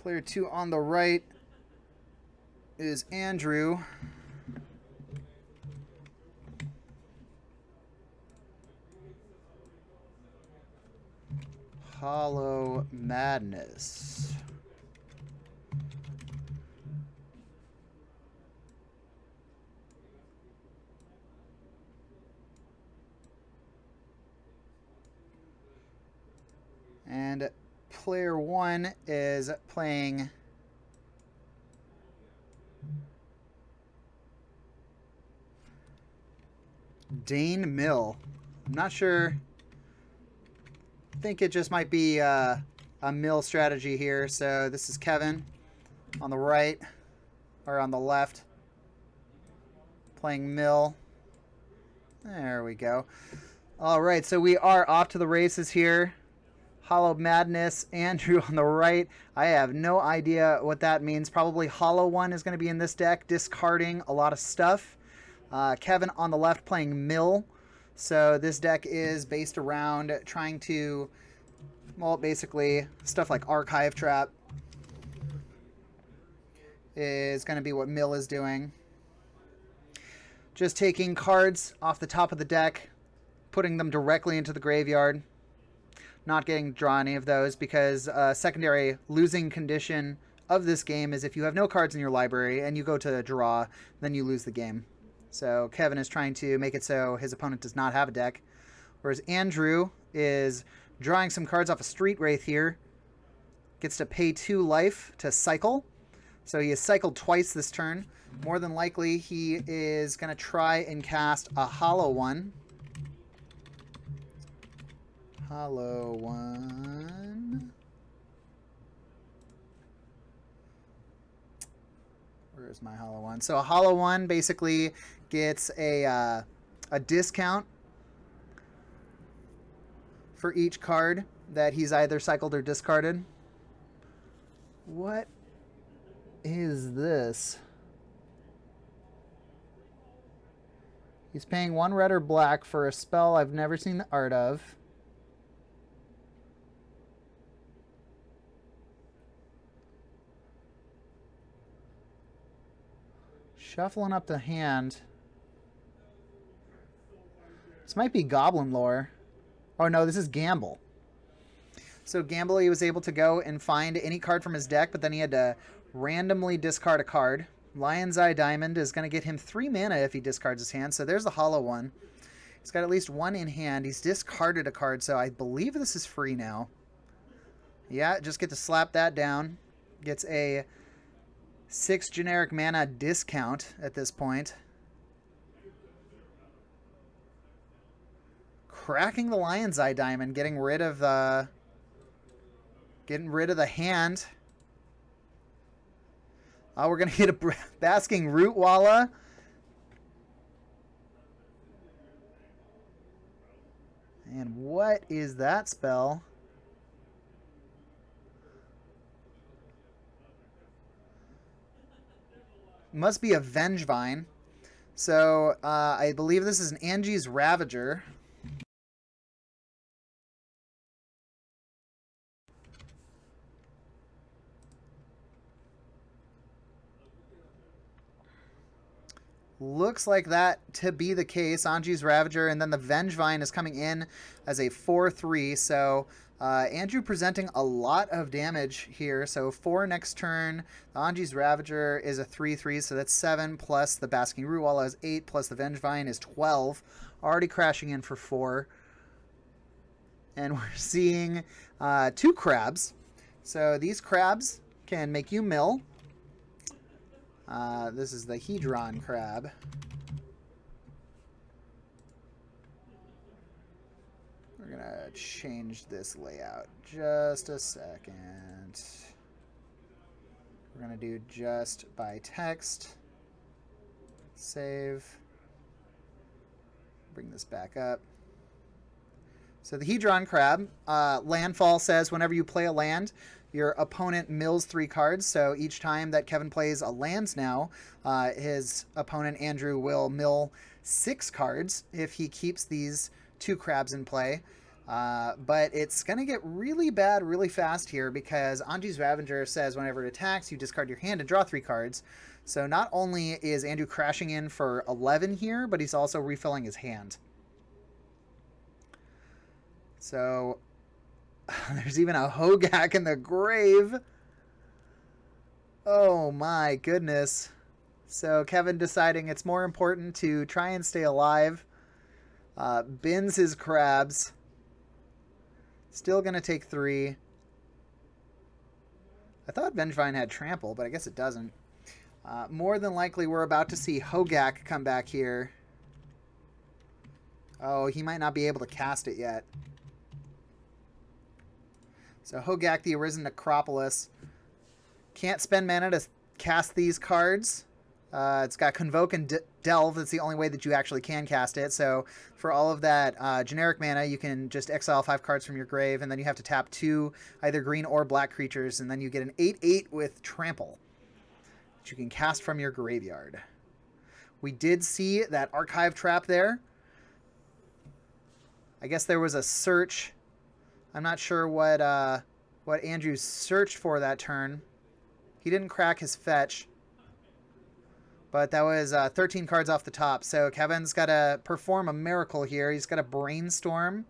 Player 2 on the right is Andrew. Hollow Madness. And player 1 is playing Dane Mill. I'm not sure. I think it just might be a mill strategy here. So this is Kevin on the right, or on the left, playing mill. There we go. All right, so we are off to the races here. Hollow Madness, Andrew on the right. I have no idea what that means. Probably Hollow One is going to be in this deck, discarding a lot of stuff. Kevin on the left playing Mill. So this deck is based around trying to, well, basically stuff like Archive Trap is going to be what Mill is doing. Just taking cards off the top of the deck, putting them directly into the graveyard. Not getting to draw any of those because secondary losing condition of this game is if you have no cards in your library and you go to draw, then you lose the game. So Kevin is trying to make it so his opponent does not have a deck. Whereas Andrew is drawing some cards off a Street Wraith here. Gets to pay 2 life to cycle. So he has cycled twice this turn. More than likely he is going to try and cast a Hollow One. Hollow One. Where's my Hollow One? So a Hollow One basically gets a discount for each card that he's either cycled or discarded. What is this? He's paying 1 red or black for a spell I've never seen the art of. Shuffling up the hand. This might be Goblin Lore. Oh no, this is Gamble. So Gamble, he was able to go and find any card from his deck, but then he had to randomly discard a card. Lion's Eye Diamond is going to get him 3 mana if he discards his hand. So there's the Hollow One. He's got at least 1 in hand. He's discarded a card, so I believe this is free now. Yeah, just get to slap that down. Gets a 6 generic mana discount at this point. Cracking the Lion's Eye Diamond, getting rid of the hand. Oh, we're gonna get a Basking Rootwalla. And what is that spell? Must be a Vengevine. So I believe this is an Anje's Ravager. Looks like that to be the case. Anje's Ravager, and then the Vengevine is coming in as a 4/3. So Andrew presenting a lot of damage here. So 4 next turn. The Anje's Ravager is a 3/3, so that's 7 plus the Basking Rootwalla is 8 plus the Vengevine is 12. Already crashing in for 4. And we're seeing 2 crabs. So these crabs can make you mill. This is the Hedron crab. We're going to change this layout just a second. We're going to do just by text. Save. Bring this back up. So the Hedron crab, landfall says whenever you play a land, your opponent mills 3 cards. So each time that Kevin plays a lands now, his opponent Andrew will mill 6 cards if he keeps these 2 crabs in play. But it's going to get really bad really fast here because Anji's Ravager says whenever it attacks, you discard your hand and draw 3 cards. So not only is Andrew crashing in for 11 here, but he's also refilling his hand. So there's even a Hogaak in the grave. Oh my goodness. So Kevin deciding it's more important to try and stay alive. Bins his crabs. Still going to take 3. I thought Vengevine had trample, but I guess it doesn't. More than likely, we're about to see Hogaak come back here. Oh, he might not be able to cast it yet. So Hogaak, the Arisen Necropolis. Can't spend mana to cast these cards. It's got Convoke and Delve. That's the only way that you actually can cast it. So for all of that generic mana, you can just exile 5 cards from your grave, and then you have to tap 2 either green or black creatures, and then you get an 8/8 with Trample that you can cast from your graveyard. We did see that Archive Trap there. I guess there was a search. I'm not sure what Andrew searched for that turn. He didn't crack his fetch. But that was 13 cards off the top. So Kevin's got to perform a miracle here. He's got to brainstorm.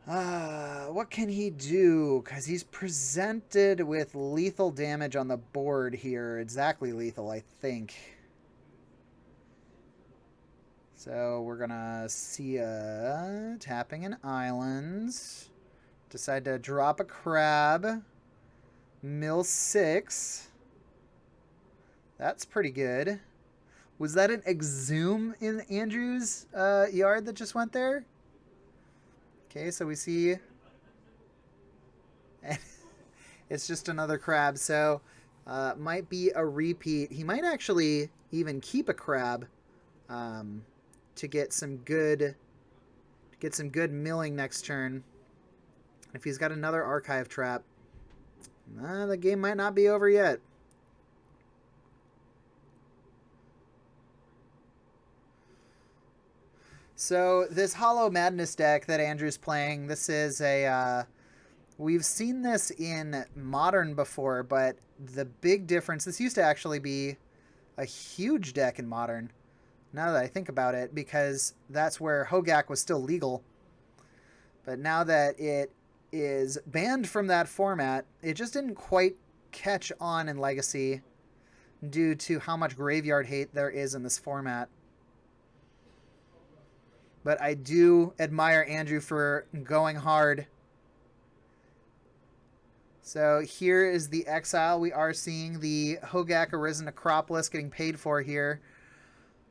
What can he do? Because he's presented with lethal damage on the board here. Exactly lethal, I think. So we're going to see tapping in islands. Decide to drop a crab. Mill 6. That's pretty good. Was that an Exhume in Andrew's yard that just went there? Okay, so we see... it's just another crab, so might be a repeat. He might actually even keep a crab to get some good milling next turn. If he's got another Archive Trap, the game might not be over yet. So this Hollow Madness deck that Andrew's playing, this is a... we've seen this in Modern before, but the big difference... This used to actually be a huge deck in Modern, now that I think about it, because that's where Hogaak was still legal. But now that it is banned from that format, it just didn't quite catch on in Legacy due to how much graveyard hate there is in this format. But I do admire Andrew for going hard. So here is the exile. We are seeing the Hogaak Arisen Necropolis getting paid for here.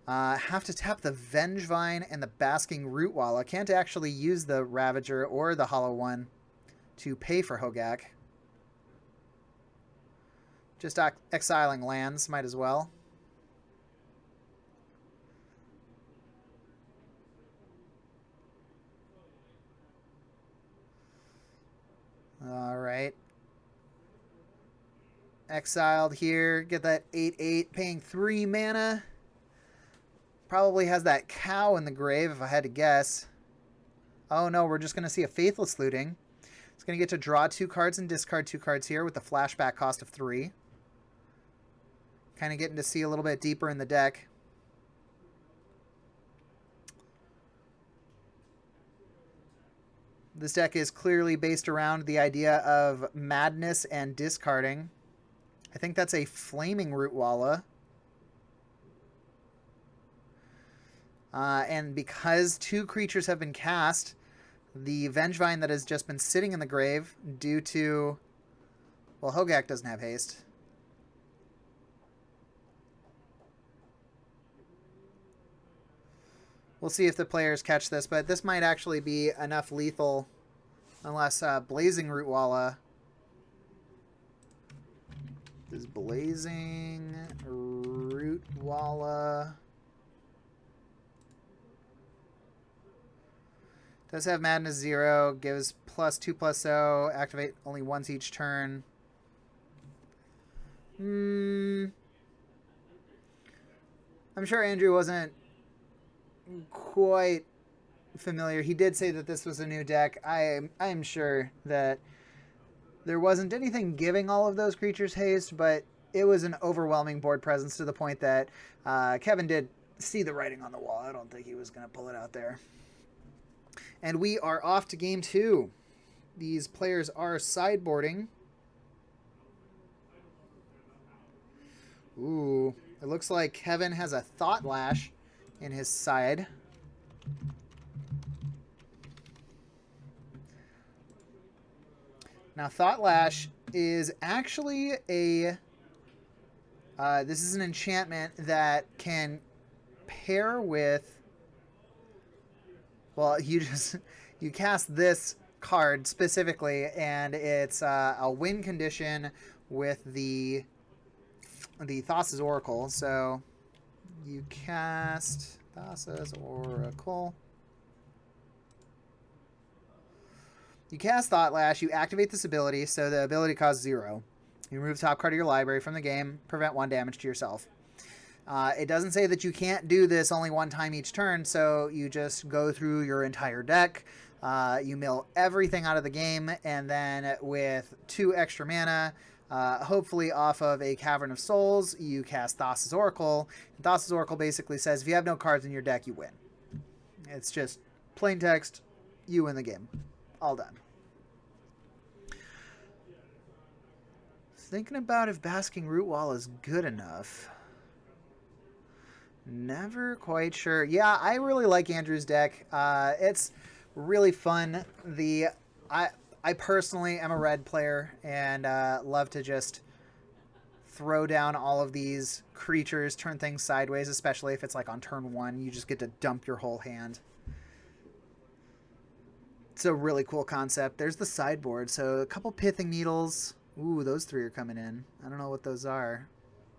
Have to tap the Vengevine and the Basking Rootwalla. Can't actually use the Ravager or the Hollow One to pay for Hogaak. Just exiling lands, might as well. All right. Exiled here. Get that 8/8, paying 3 mana. Probably has that cow in the grave, if I had to guess. Oh no, we're just going to see a Faithless Looting. It's going to get to draw 2 cards and discard 2 cards here with the flashback cost of 3. Kind of getting to see a little bit deeper in the deck. This deck is clearly based around the idea of madness and discarding. I think that's a Flaming Rootwalla. And because 2 creatures have been cast, the Vengevine that has just been sitting in the grave due to... Well, Hogaak doesn't have haste. We'll see if the players catch this, but this might actually be enough lethal unless Blazing Rootwalla... Is Blazing Rootwalla... Does have Madness 0, gives +2/+0, activate only once each turn. I'm sure Andrew wasn't quite familiar. He did say that this was a new deck. I am sure that there wasn't anything giving all of those creatures haste, but it was an overwhelming board presence to the point that Kevin did see the writing on the wall. I don't think he was going to pull it out there. And we are off to game 2. These players are sideboarding. Ooh, it looks like Kevin has a Thought Lash in his side. Now, Thought Lash is actually a... this is an enchantment that can pair with... Well, you cast this card specifically, and it's a win condition with the Thassa's Oracle. So you cast Thassa's Oracle. You cast Thought Lash, you activate this ability, so the ability costs 0. You remove the top card of your library from the game, prevent 1 damage to yourself. It doesn't say that you can't do this only 1 time each turn, so you just go through your entire deck, you mill everything out of the game, and then with 2 extra mana, hopefully off of a Cavern of Souls, you cast Thassa's Oracle. And Thassa's Oracle basically says if you have no cards in your deck, you win. It's just plain text, you win the game. All done. Thinking about if Basking Root Wall is good enough. Never quite sure. Yeah, I really like Andrew's deck. It's really fun. I personally am a red player and love to just throw down all of these creatures, turn things sideways, especially if it's like on turn 1. You just get to dump your whole hand. It's a really cool concept. There's the sideboard. So a couple Pithing Needles. Ooh, those 3 are coming in. I don't know what those are.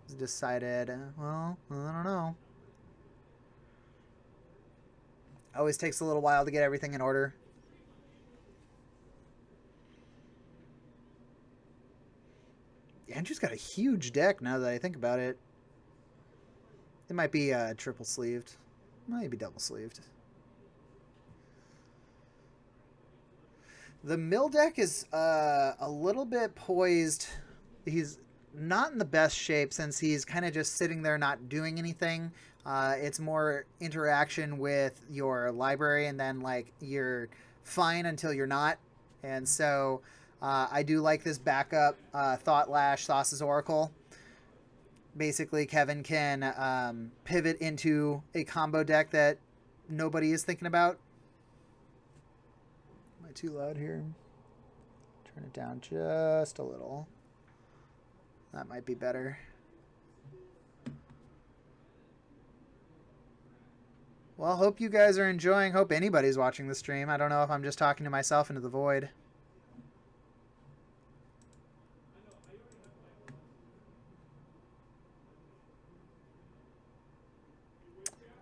It's decided. Well, I don't know. Always takes a little while to get everything in order. Andrew's got a huge deck now that I think about it. It might be triple sleeved. Might be double sleeved. The mill deck is a little bit poised. He's not in the best shape since he's kind of just sitting there not doing anything. It's more interaction with your library, and then like you're fine until you're not. And so I do like this backup Thought Lash, Thassa's Oracle. Basically, Kevin can pivot into a combo deck that nobody is thinking about. Am I too loud here? Turn it down just a little. That might be better. Well, hope you guys are enjoying. Hope anybody's watching the stream. I don't know if I'm just talking to myself into the void.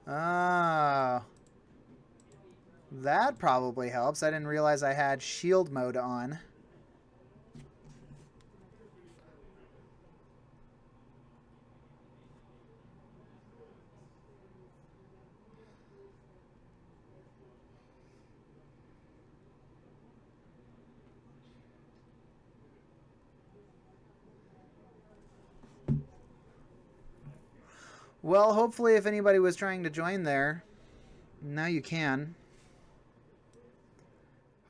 Ah, that probably helps. I didn't realize I had shield mode on. Well, hopefully if anybody was trying to join there, now you can.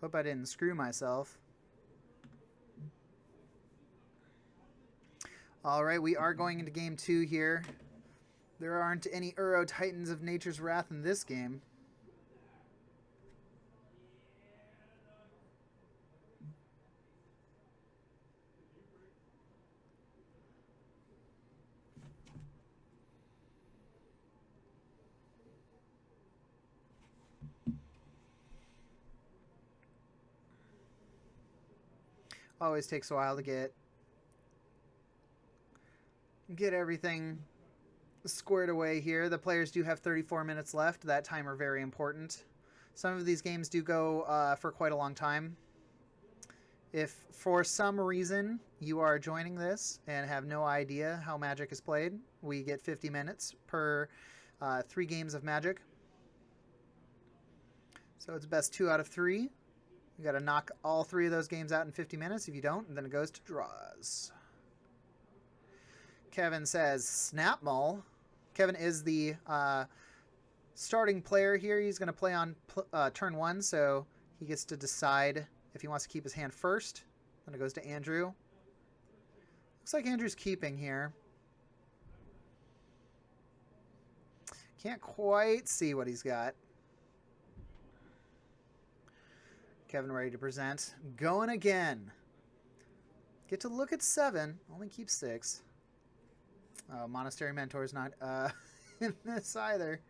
Hope I didn't screw myself. Alright, we are going into game 2 here. There aren't any Uro Titans of Nature's Wrath in this game. Always takes a while to get everything squared away here. The players do have 34 minutes left. That timer very important. Some of these games do go for quite a long time. If for some reason you are joining this and have no idea how Magic is played, we get 50 minutes per 3 games of Magic. So it's best 2 out of 3. You got to knock all 3 of those games out in 50 minutes. If you don't, then it goes to draws. Kevin says, Snap Mull. Kevin is the starting player here. He's going to play on turn 1, so he gets to decide if he wants to keep his hand first. Then it goes to Andrew. Looks like Andrew's keeping here. Can't quite see what he's got. Kevin ready to present. Going again. Get to look at 7. Only keep 6. Oh, Monastery Mentor's not in this either.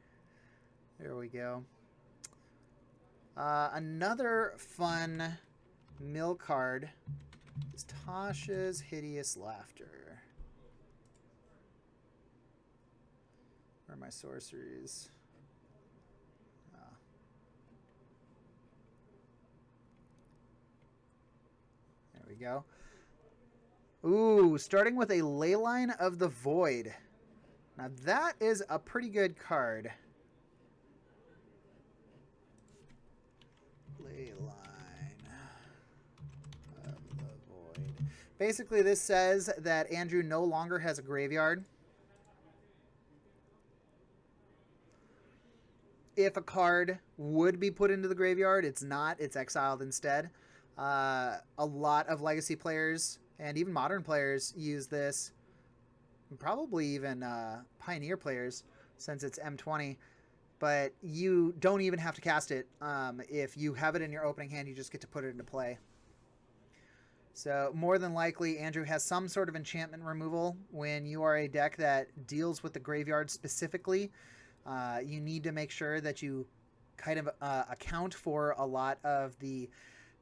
There we go. Another fun mill card is Tasha's Hideous Laughter. Where are my sorceries? There we go. Ooh, starting with a Leyline of the Void. Now that is a pretty good card. Leyline of the Void. Basically, this says that Andrew no longer has a graveyard. If a card would be put into the graveyard, it's not. It's exiled instead. A lot of Legacy players and even modern players use this. Probably even Pioneer players, since it's M20. But you don't even have to cast it. If you have it in your opening hand, you just get to put it into play. So more than likely, Andrew has some sort of enchantment removal. When you are a deck that deals with the graveyard specifically, you need to make sure that you kind of account for a lot of the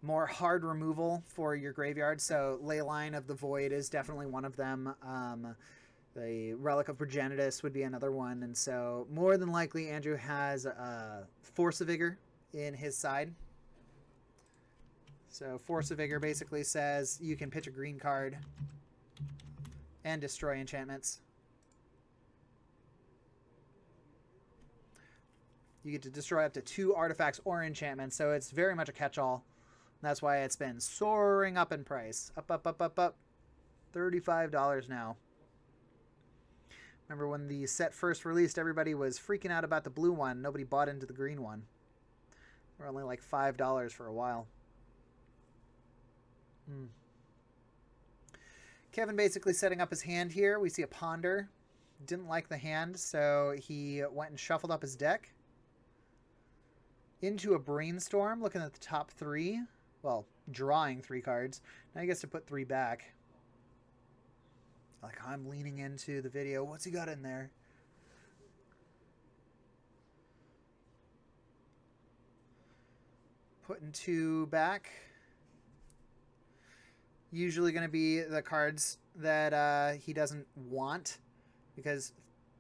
more hard removal for your graveyard. So Leyline of the Void is definitely one of them. The Relic of Progenitus would be another one. And so more than likely, Andrew has Force of Vigor in his side. So Force of Vigor basically says you can pitch a green card and destroy enchantments. You get to destroy up to 2 artifacts or enchantments, so it's very much a catch-all. That's why it's been soaring up in price. Up, up, up, up, up. $35 now. Remember when the set first released, everybody was freaking out about the blue one. Nobody bought into the green one. They were only like $5 for a while. Kevin basically setting up his hand here. We see a Ponder. Didn't like the hand, so he went and shuffled up his deck. Into a Brainstorm, looking at the top 3. Well, drawing 3 cards. Now he gets to put 3 back. Like, I'm leaning into the video. What's he got in there? Putting 2 back. Usually going to be the cards that he doesn't want, because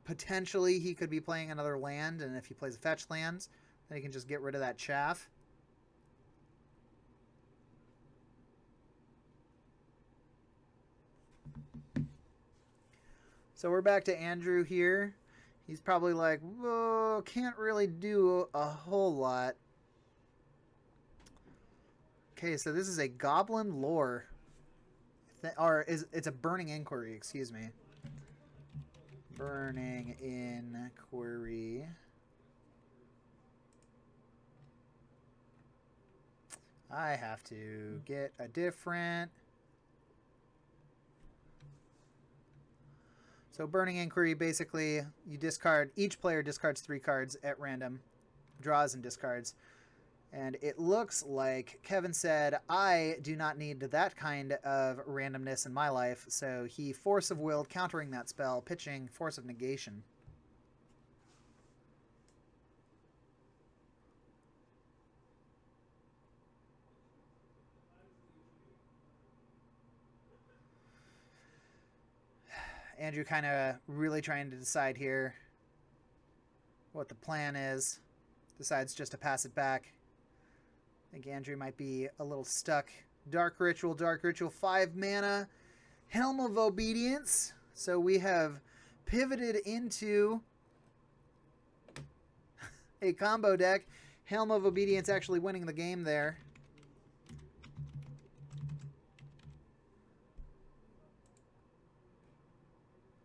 potentially he could be playing another land, and if he plays a fetch lands, then he can just get rid of that chaff. So we're back to Andrew here. He's probably like, whoa, can't really do a whole lot. Okay, so this is a Goblin Lore. It's a Burning Inquiry, excuse me. Burning Inquiry. I have to get a different... So Burning Inquiry, basically, you discard... Each player discards 3 cards at random. Draws and discards. And it looks like Kevin said, I do not need that kind of randomness in my life. So he Force of Willed, countering that spell, pitching Force of Negation. Andrew kind of really trying to decide here what the plan is. Decides just to pass it back. I think Andrew might be a little stuck. Dark Ritual, 5 mana. Helm of Obedience. So we have pivoted into a combo deck. Helm of Obedience actually winning the game there.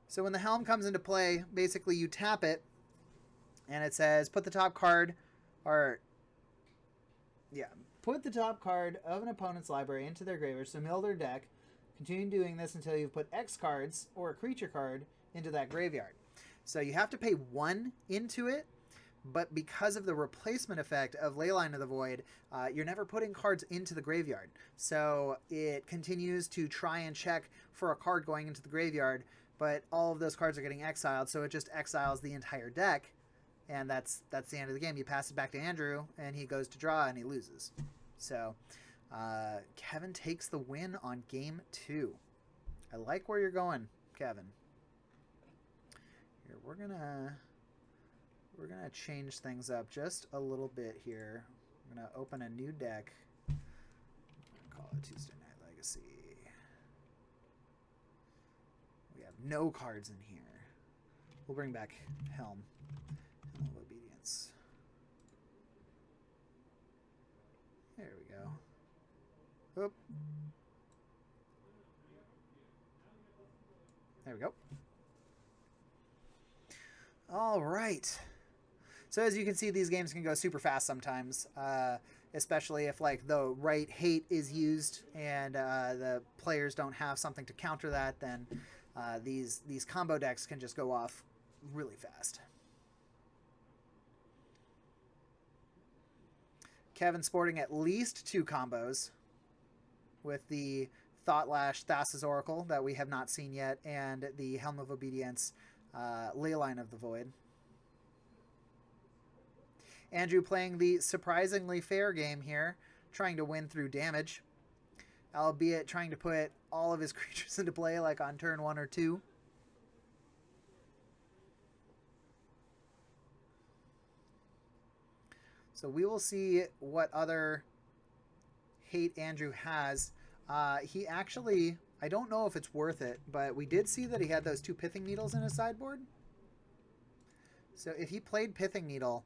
So when the Helm comes into play, basically you tap it, and it says put the top card, or yeah, put the top card of an opponent's library into their graveyard, so mill their deck. Continue doing this until you've put X cards or a creature card into that graveyard. So you have to pay 1 into it, but because of the replacement effect of Leyline of the Void, you're never putting cards into the graveyard. So it continues to try and check for a card going into the graveyard, but all of those cards are getting exiled, so it just exiles the entire deck, and that's the end of the game. You pass it back to Andrew, and he goes to draw, and he loses. So Kevin takes the win on game 2. I like where you're going, Kevin. Here, we're gonna change things up just a little bit here. I'm gonna open a new deck. I'm gonna call it Tuesday Night Legacy. We have no cards in here. We'll bring back Helm. Helm of Obedience. There we go. Oop. There we go. All right. So as you can see, these games can go super fast sometimes, especially if like the right hate is used and the players don't have something to counter that. Then these combo decks can just go off really fast. Kevin sporting at least 2 combos with the Thoughtlash Thassa's Oracle that we have not seen yet, and the Helm of Obedience Leyline of the Void. Andrew playing the surprisingly fair game here, trying to win through damage, albeit trying to put all of his creatures into play like on turn 1 or 2. So we will see what other hate Andrew has. He actually, I don't know if it's worth it, but we did see that he had those 2 Pithing Needles in his sideboard. So if he played Pithing Needle,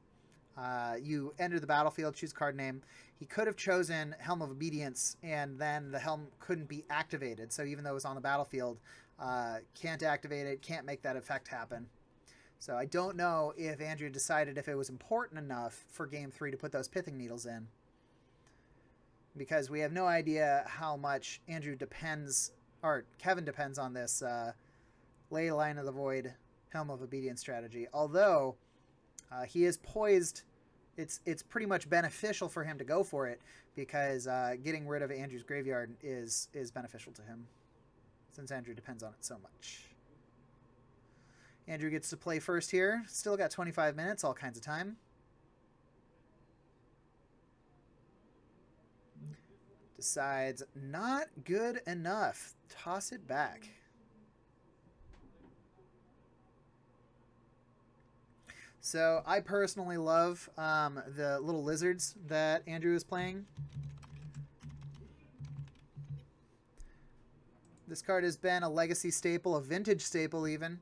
you enter the battlefield, choose card name. He could have chosen Helm of Obedience, and then the Helm couldn't be activated. So even though it was on the battlefield, can't activate it, can't make that effect happen. So I don't know if Andrew decided if it was important enough for Game 3 to put those Pithing Needles in, because we have no idea how much Andrew depends, or Kevin depends on this Leyline of the Void, Helm of Obedience strategy. Although he is poised, it's pretty much beneficial for him to go for it, because getting rid of Andrew's graveyard is beneficial to him, since Andrew depends on it so much. Andrew gets to play first here. Still got 25 minutes, all kinds of time. Decides not good enough. Toss it back. So I personally love the little lizards that Andrew is playing. This card has been a legacy staple, a vintage staple even,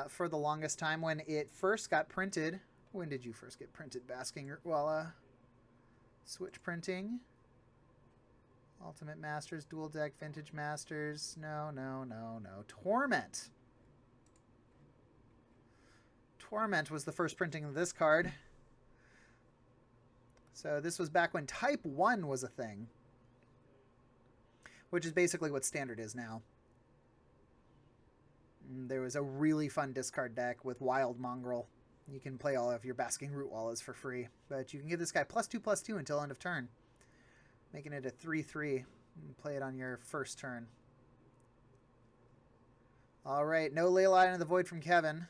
for the longest time. When it first got printed, when did you first get printed, Basking? Well, Switch printing. Ultimate Masters, Dual Deck, Vintage Masters. No. Torment. Torment was the first printing of this card. So this was back when Type 1 was a thing, which is basically what Standard is now. There was a really fun discard deck with Wild Mongrel. You can play all of your Basking Root Wallas for free, but you can give this guy +2/+2 until end of turn, making it a 3/3. Play it on your first turn. All right, no Leyline of the Void from Kevin.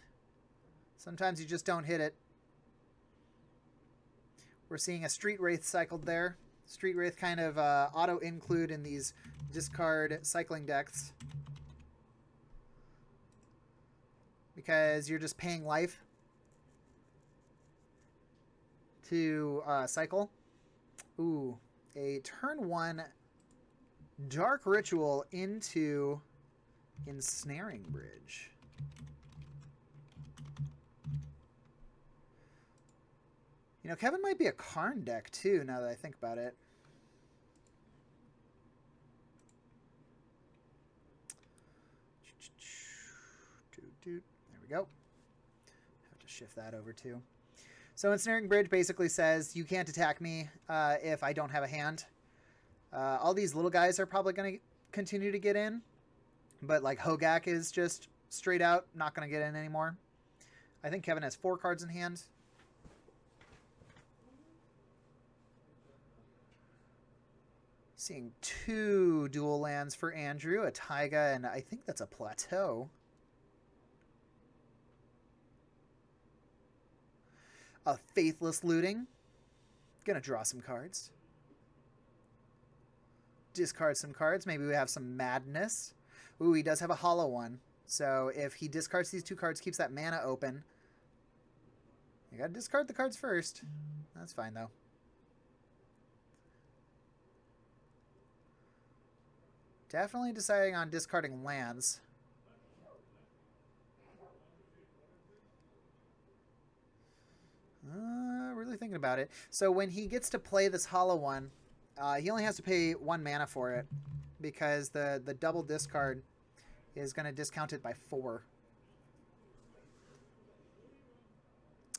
Sometimes you just don't hit it. We're seeing a Street Wraith cycled there. Street Wraith kind of auto-include in these discard cycling decks, because you're just paying life to cycle. Ooh, a turn 1 Dark Ritual into Ensnaring Bridge. You know, Kevin might be a Karn deck, too, now that I think about it. There we go. Have to shift that over, too. So Ensnaring Bridge basically says, you can't attack me if I don't have a hand. All these little guys are probably going to continue to get in. But, like, Hogaak is just straight out not going to get in anymore. I think Kevin has 4 cards in hand. Seeing 2 dual lands for Andrew, a Taiga, and I think that's a Plateau. A Faithless Looting. Gonna draw some cards. Discard some cards. Maybe we have some Madness. Ooh, he does have a hollow one. So if he discards these 2 cards, keeps that mana open. You gotta discard the cards first. That's fine, though. Definitely deciding on discarding lands. Really thinking about it. So when he gets to play this hollow one, he only has to pay 1 mana for it, because the double discard is going to discount it by 4.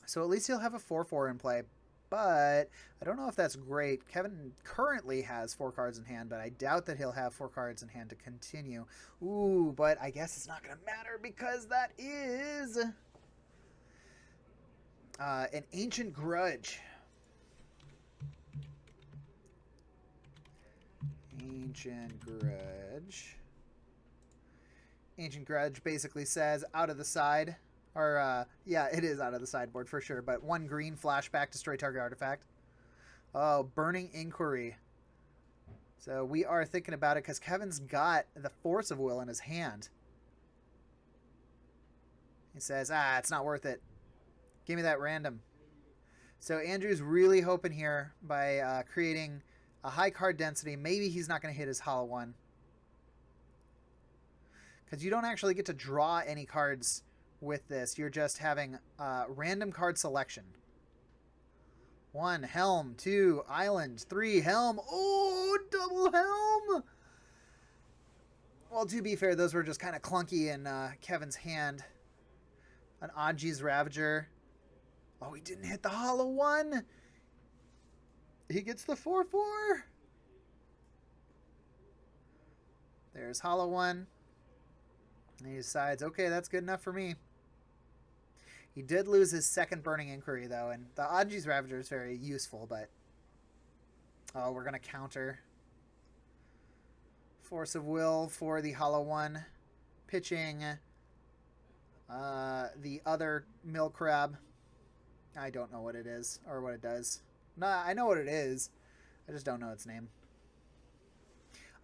So at least he'll have a 4/4 in play. But I don't know if that's great. Kevin currently has 4 cards in hand, but I doubt that he'll have 4 cards in hand to continue. Ooh, but I guess it's not going to matter because that is an Ancient Grudge. Ancient Grudge. Ancient Grudge basically says out of the side. Or, yeah, it is out of the sideboard for sure. But 1 green, flashback, destroy target artifact. Oh, Burning Inquiry. So we are thinking about it because Kevin's got the Force of Will in his hand. He says, it's not worth it. Give me that random. So Andrew's really hoping here by creating a high card density. Maybe he's not going to hit his hollow one. Because you don't actually get to draw any cards with this. You're just having random card selection. 1, Helm. 2, Island. 3, Helm. Oh, double Helm! Well, to be fair, those were just kind of clunky in Kevin's hand. An Anje's Ravager. Oh, he didn't hit the hollow one. He gets the 4/4. There's hollow one. And he decides, okay, that's good enough for me. He did lose his second Burning Inquiry, though, and the Anje's Ravager is very useful, but... Oh, we're going to counter. Force of Will for the hollow one. Pitching the other Mill Crab. I don't know what it is, or what it does. Nah, I know what it is. I just don't know its name.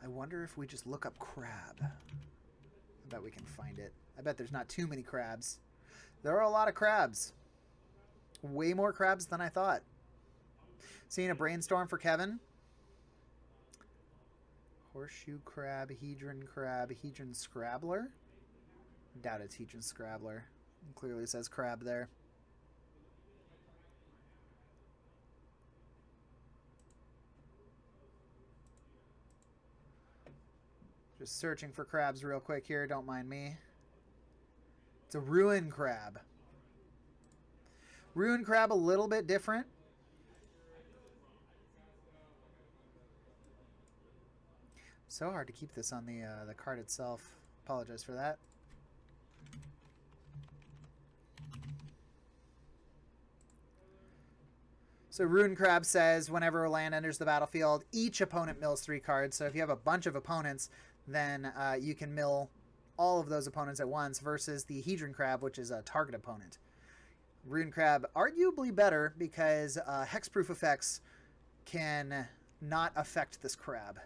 I wonder if we just look up crab. I bet we can find it. I bet there's not too many crabs. There are a lot of crabs. Way more crabs than I thought. Seeing a Brainstorm for Kevin. Horseshoe Crab, Hedron Scrabbler. Doubt it's Hedron Scrabbler. It clearly says crab there. Just searching for crabs real quick here. Don't mind me. It's a Ruin Crab. Ruin Crab a little bit different. So hard to keep this on the card itself. Apologize for that. So Ruin Crab says whenever a land enters the battlefield, each opponent mills 3 cards. So if you have a bunch of opponents, then you can mill all of those opponents at once versus the Hedron Crab, which is a target opponent. Ruin Crab arguably better because hexproof effects can not affect this crab.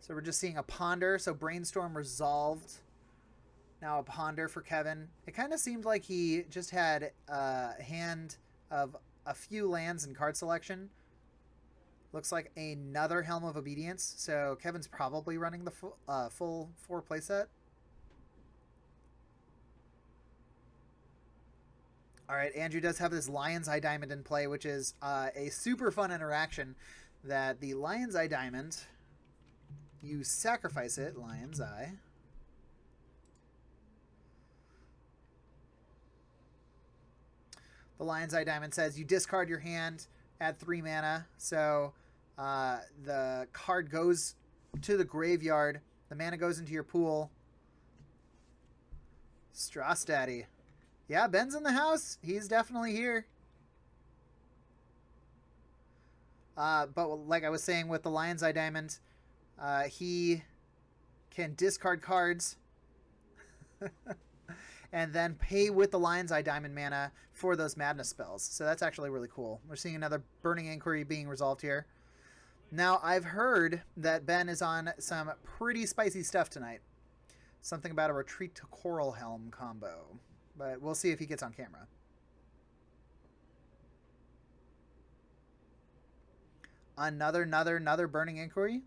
So we're just seeing a Ponder. So Brainstorm resolved. Now a Ponder for Kevin. It kind of seemed like he just had a hand of a few lands and card selection. Looks like another Helm of Obedience. So Kevin's probably running the full 4 playset. All right, Andrew does have this Lion's Eye Diamond in play, which is a super fun interaction. That the Lion's Eye Diamond, you sacrifice it, Lion's Eye. The Lion's Eye Diamond says you discard your hand, add 3 mana. So the card goes to the graveyard. The mana goes into your pool. Strass Daddy. Yeah, Ben's in the house. He's definitely here. But like I was saying with the Lion's Eye Diamond, he can discard cards and then pay with the Lion's Eye Diamond mana for those Madness spells. So that's actually really cool. We're seeing another Burning Inquiry being resolved here. Now, I've heard that Ben is on some pretty spicy stuff tonight. Something about a Retreat to Coral Helm combo. But we'll see if he gets on camera. Another Burning Inquiry.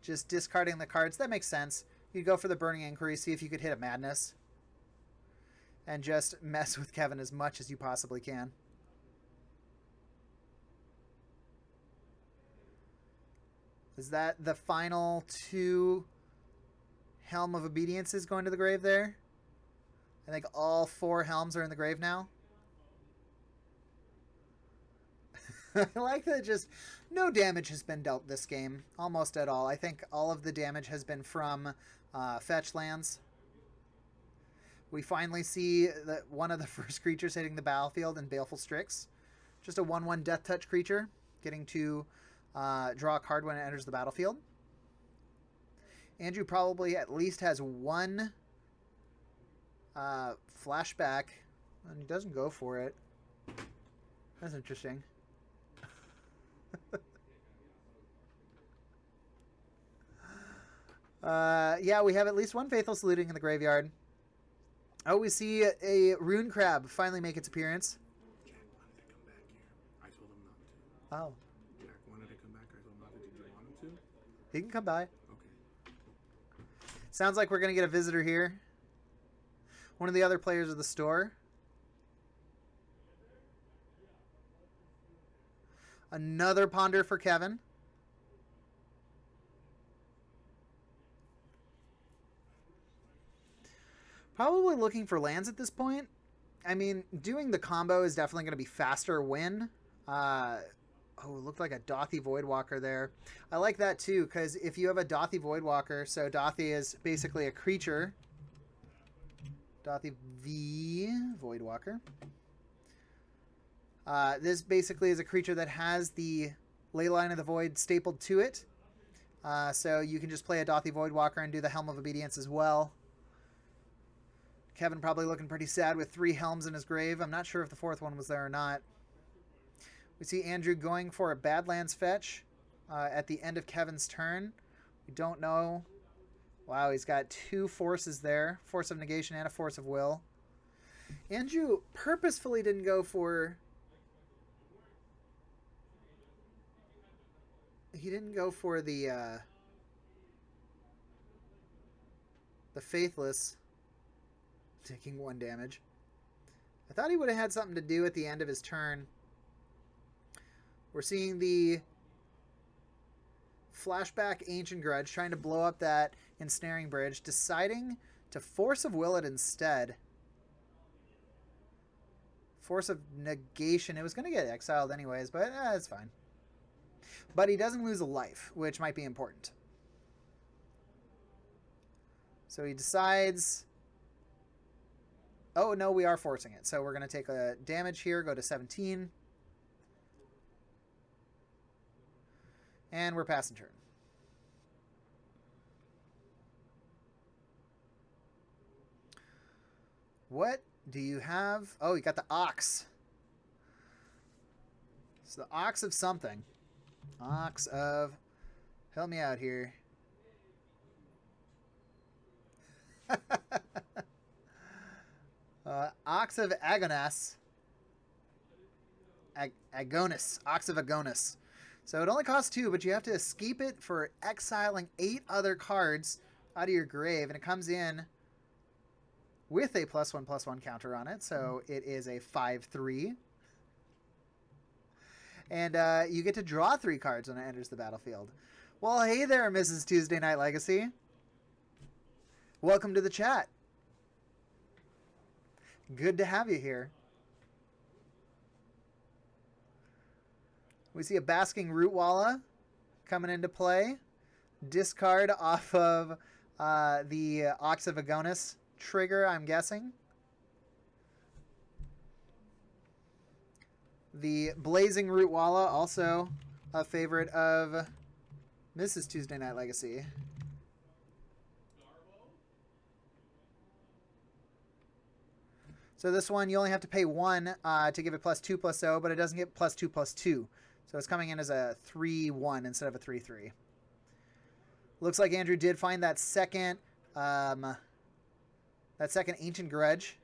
Just discarding the cards. That makes sense. You go for the Burning Inquiry, see if you could hit a Madness. And just mess with Kevin as much as you possibly can. Is that the final 2 Helm of Obediences going to the grave there? I think all 4 Helms are in the grave now. I like that just no damage has been dealt this game. Almost at all. I think all of the damage has been from fetch lands. We finally see that one of the first creatures hitting the battlefield in Baleful Strix. Just a 1/1 Death Touch creature. Getting to draw a card when it enters the battlefield. Andrew probably at least has 1 flashback. And he doesn't go for it. That's interesting. Yeah, we have at least 1 Faithful Saluting in the graveyard. Oh, we see a Rune Crab finally make its appearance. Jack wanted to come back here. I told him not to. Oh. Jack wanted to come back. I told him not to. Did you want him to? He can come by. Okay. Sounds like we're going to get a visitor here. One of the other players of the store. Another Ponder for Kevin. Probably looking for lands at this point. I mean, doing the combo is definitely going to be faster win. Oh, it looked like a Dothy Voidwalker there. I like that too, because if you have a Dothy Voidwalker, so Dothy is basically a creature. Dothy V Voidwalker. This basically is a creature that has the Leyline of the Void stapled to it. So you can just play a Dothy Voidwalker and do the Helm of Obedience as well. Kevin probably looking pretty sad with 3 Helms in his grave. I'm not sure if the 4th one was there or not. We see Andrew going for a Badlands fetch at the end of Kevin's turn. We don't know. Wow, he's got 2 forces there. Force of Negation and a Force of Will. Andrew purposefully didn't go for... He didn't go for the Faithless, taking 1 damage. I thought he would have had something to do at the end of his turn. We're seeing the flashback Ancient Grudge trying to blow up that Ensnaring Bridge, deciding to Force of Will it instead. Force of Negation. It was going to get exiled anyways, but it's fine. But he doesn't lose a life, which might be important. So he decides... Oh, no, we are forcing it. So we're going to take a damage here, go to 17. And we're passing turn. What do you have? Oh, you got the Ox. It's the Ox of something. Ox of... Help me out here. Ox of Agonas. Agonis. Ox of Agonis. So it only costs 2, but you have to escape it for exiling 8 other cards out of your grave. And it comes in with a +1/+1 counter on it, so it is a 5/3. And you get to draw 3 cards when it enters the battlefield. Well, hey there, Mrs. Tuesday Night Legacy. Welcome to the chat. Good to have you here. We see a Basking Rootwalla coming into play. Discard off of the Ox of Agonis trigger, I'm guessing. The Blazing Rootwalla, also a favorite of Mrs. Tuesday Night Legacy. So this one, you only have to pay 1 to give it +2/+0, but it doesn't get +2/+2. So it's coming in as a 3/1 instead of a 3/3. Looks like Andrew did find that second Ancient Grudge.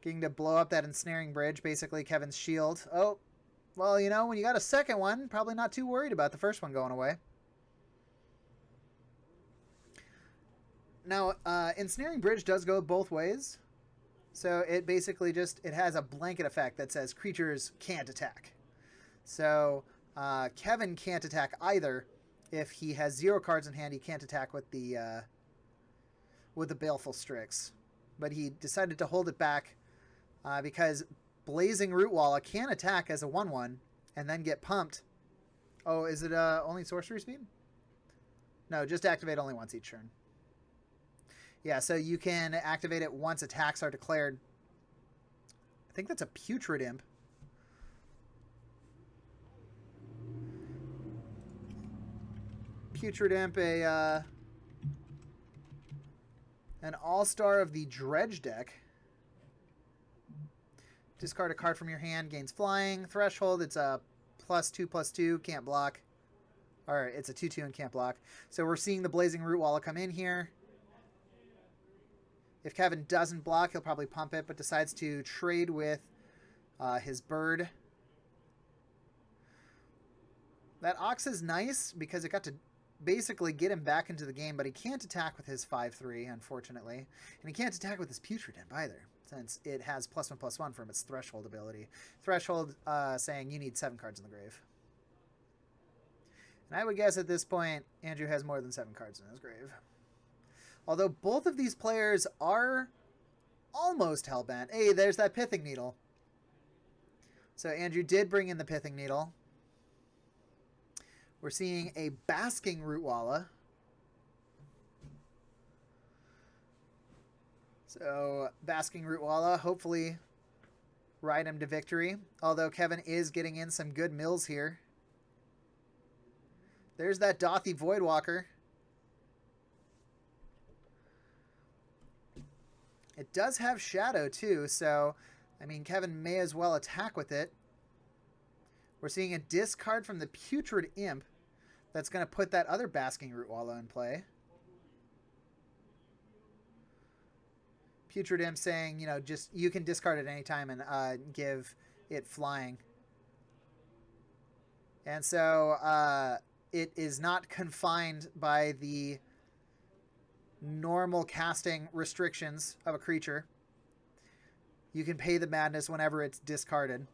Getting to blow up that Ensnaring Bridge, basically Kevin's shield. Oh, well, you know, when you got a second one, probably not too worried about the first one going away. Now, Ensnaring Bridge does go both ways. So it basically just, it has a blanket effect that says creatures can't attack. So Kevin can't attack either. If he has 0 cards in hand, he can't attack with the Baleful Strix. But he decided to hold it back because Blazing Rootwalla can attack as a 1/1 and then get pumped. Oh, is it only sorcery speed? No, just activate only once each turn. Yeah, so you can activate it once attacks are declared. I think that's a Putrid Imp. Putrid Imp, an all-star of the Dredge deck. Discard a card from your hand, gains flying. Threshold, it's a +2/+2, can't block. Or it's a 2/2 and can't block. So we're seeing the Blazing Rootwalla come in here. If Kevin doesn't block, he'll probably pump it, but decides to trade with his bird. That Ox is nice because it got to basically get him back into the game, but he can't attack with his 5/3, unfortunately. And he can't attack with his Putrid Imp either, since it has +1/+1 from its Threshold ability. Threshold saying you need 7 cards in the grave. And I would guess at this point, Andrew has more than 7 cards in his grave. Although both of these players are almost hellbent. Hey, there's that Pithing Needle. So Andrew did bring in the Pithing Needle. We're seeing a Basking Rootwalla. So Basking Rootwalla, hopefully ride him to victory. Although Kevin is getting in some good mills here. There's that Dothy Voidwalker. It does have Shadow too, so I mean Kevin may as well attack with it. We're seeing a discard from the Putrid Imp that's going to put that other Basking Rootwalla in play. Putrid Imp saying, you know, just you can discard it anytime and give it flying. And so it is not confined by the normal casting restrictions of a creature. You can pay the madness whenever it's discarded.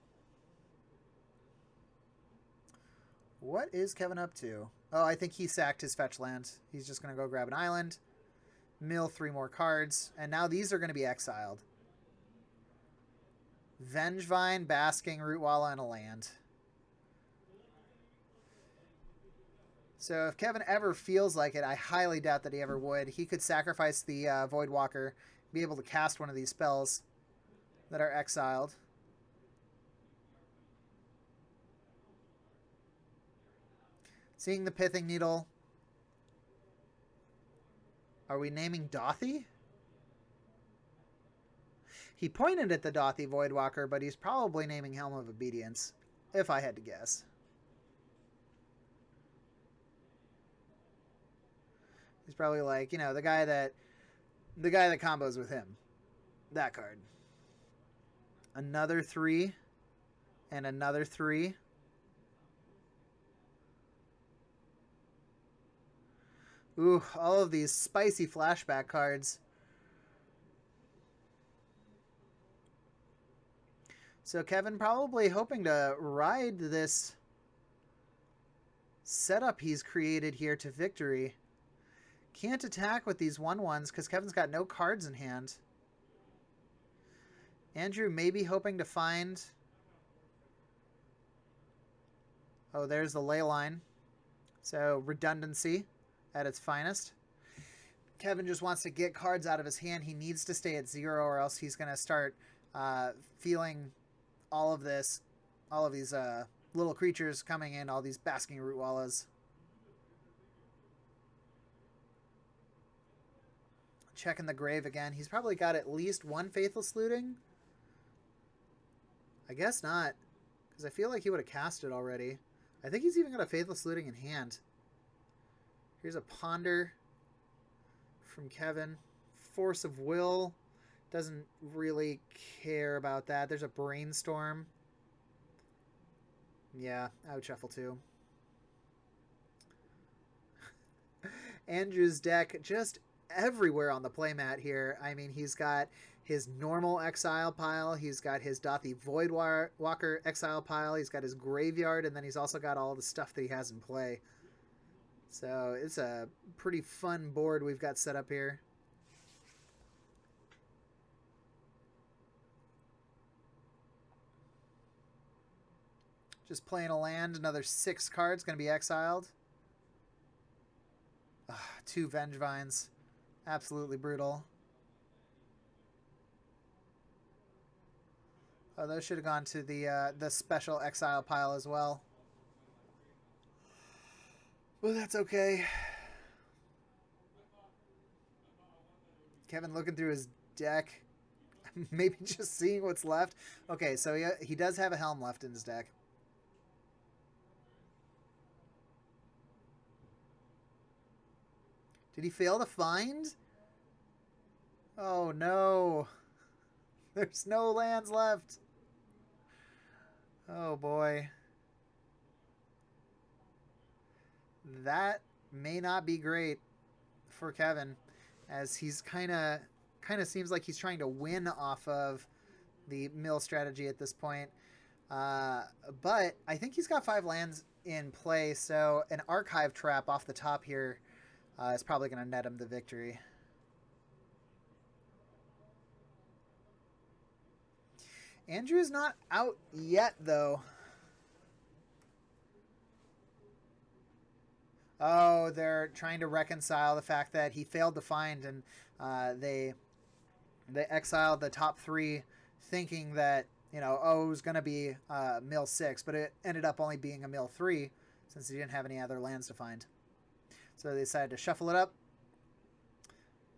What is Kevin up to? Oh, I think he sacked his fetch land. He's just going to go grab an island, mill 3 more cards, and now these are going to be exiled. Vengevine, Basking, Rootwalla, and a land. So if Kevin ever feels like it, I highly doubt that he ever would, he could sacrifice the Voidwalker, be able to cast one of these spells that are exiled. Seeing the Pithing Needle. Are we naming Dothy? He pointed at the Dothy Voidwalker, but he's probably naming Helm of Obedience, if I had to guess. He's probably like, you know, the guy that combos with him. That card. Another 3 and another 3. Ooh, all of these spicy flashback cards. So Kevin probably hoping to ride this setup he's created here to victory. Can't attack with these 1/1s because Kevin's got no cards in hand. Andrew may be hoping to find... Oh, there's the ley line. So redundancy at its finest. Kevin just wants to get cards out of his hand. He needs to stay at 0 or else he's going to start feeling all of these little creatures coming in, all these basking root wallas. Checking the grave again. He's probably got at least one Faithless Looting. I guess not, because I feel like he would have cast it already. I think he's even got a Faithless Looting in hand. Here's a Ponder from Kevin. Force of Will. Doesn't really care about that. There's a Brainstorm. Yeah, I would shuffle too. Andrew's deck just everywhere on the playmat here. I mean, he's got his normal exile pile. He's got his Dothy Voidwalker exile pile. He's got his graveyard, and then he's also got all the stuff that he has in play. So it's a pretty fun board we've got set up here. Just playing a land. Another 6 cards going to be exiled. 2 Vengevines. Absolutely brutal. Oh, those should have gone to the special exile pile as well. Well, that's okay. Kevin looking through his deck. Maybe just seeing what's left. Okay, so he does have a Helm left in his deck. Did he fail to find? Oh, no. There's no lands left. Oh, boy. That may not be great for Kevin, as he's kind of seems like he's trying to win off of the mill strategy at this point. But I think he's got 5 lands in play, so an Archive Trap off the top here is probably going to net him the victory. Andrew's not out yet, though. Oh, they're trying to reconcile the fact that he failed to find, and they exiled the top 3 thinking that, you know, oh, it was going to be mill 6, but it ended up only being a mill 3 since he didn't have any other lands to find. So they decided to shuffle it up,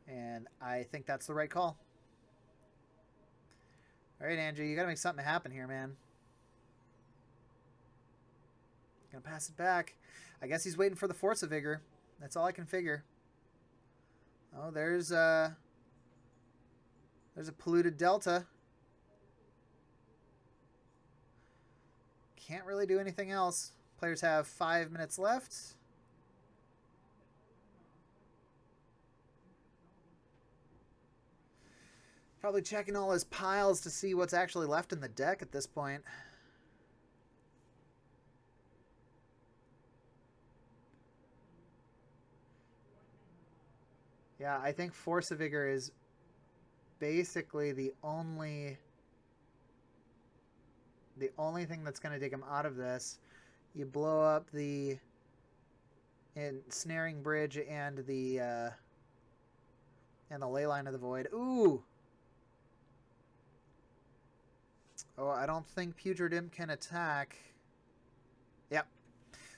and I think that's the right call. All right, Anje, you got to make something happen here, man. Gonna pass it back. I guess he's waiting for the Force of Vigor. That's all I can figure. Oh, there's a Polluted Delta. Can't really do anything else. Players have 5 minutes left. Probably checking all his piles to see what's actually left in the deck at this point. Yeah, I think Force of Vigor is basically the only thing that's going to take him out of this. You blow up the Ensnaring Bridge and the Ley Line of the Void. Ooh! Oh, I don't think Putrid Imp can attack. Yep.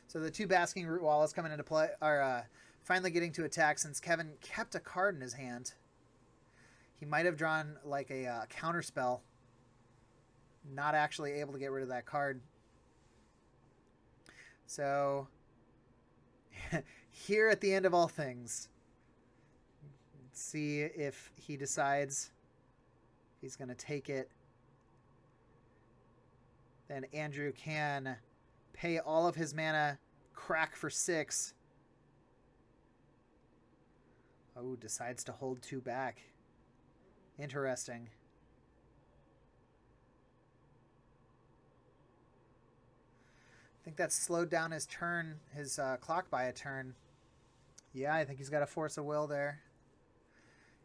So the 2 Basking Root Wallas coming into play are finally getting to attack since Kevin kept a card in his hand. He might have drawn like a counter spell. Not actually able to get rid of that card. So here at the end of all things, let's see if he decides he's going to take it. Then Andrew can pay all of his mana, crack for 6. Oh, decides to hold 2 back. Interesting. think that slowed down his turn, his clock by a turn. Yeah, I think he's got a Force of Will there.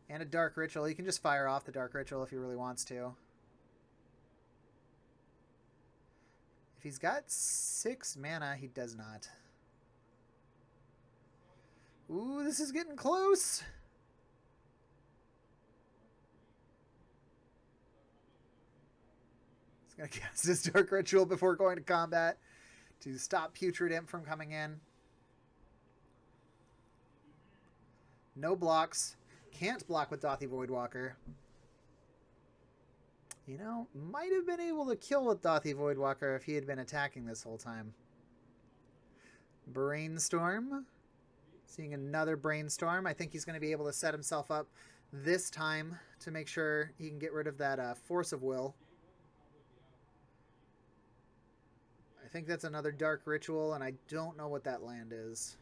And a Dark Ritual. He can just fire off the Dark Ritual if he really wants to. If he's got 6 mana, he does not. Ooh, this is getting close. He's going to cast his Dark Ritual before going to combat to stop Putrid Imp from coming in. No blocks. Can't block with Dothy Voidwalker. You know, might have been able to kill with Dothy Voidwalker if he had been attacking this whole time. Brainstorm. Seeing another Brainstorm. I think he's going to be able to set himself up this time to make sure he can get rid of that Force of Will. I think that's another Dark Ritual, and I don't know what that land is.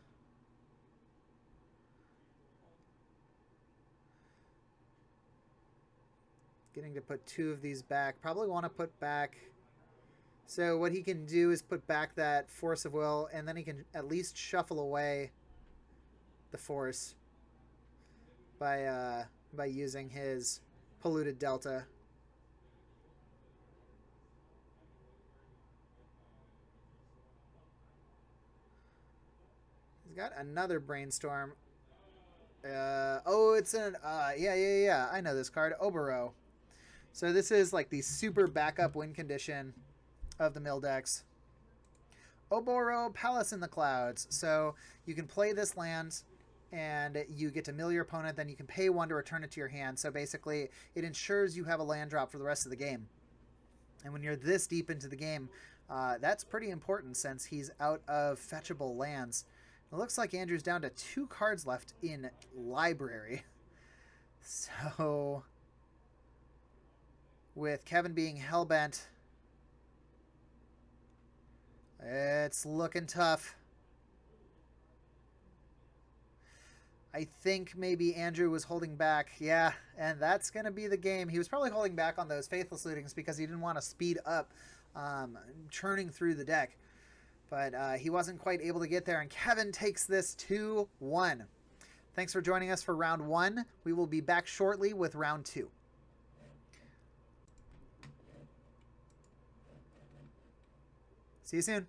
Getting to put 2 of these back. Probably want to put back... So what he can do is put back that Force of Will, and then he can at least shuffle away the Force by using his Polluted Delta. He's got another Brainstorm. Oh, it's an... yeah. I know this card. Oboro. So this is like the super backup win condition of the mill decks. Oboro, Palace in the Clouds. So you can play this land and you get to mill your opponent, then you can pay 1 to return it to your hand. So basically it ensures you have a land drop for the rest of the game. And when you're this deep into the game, that's pretty important since he's out of fetchable lands. It looks like Andrew's down to 2 cards left in Library. So with Kevin being hellbent, it's looking tough. I think maybe Andrew was holding back. Yeah, and that's going to be the game. He was probably holding back on those Faithless Lootings because he didn't want to speed up churning through the deck. But he wasn't quite able to get there, and Kevin takes this 2-1. Thanks for joining us for round 1. We will be back shortly with round 2. See you soon.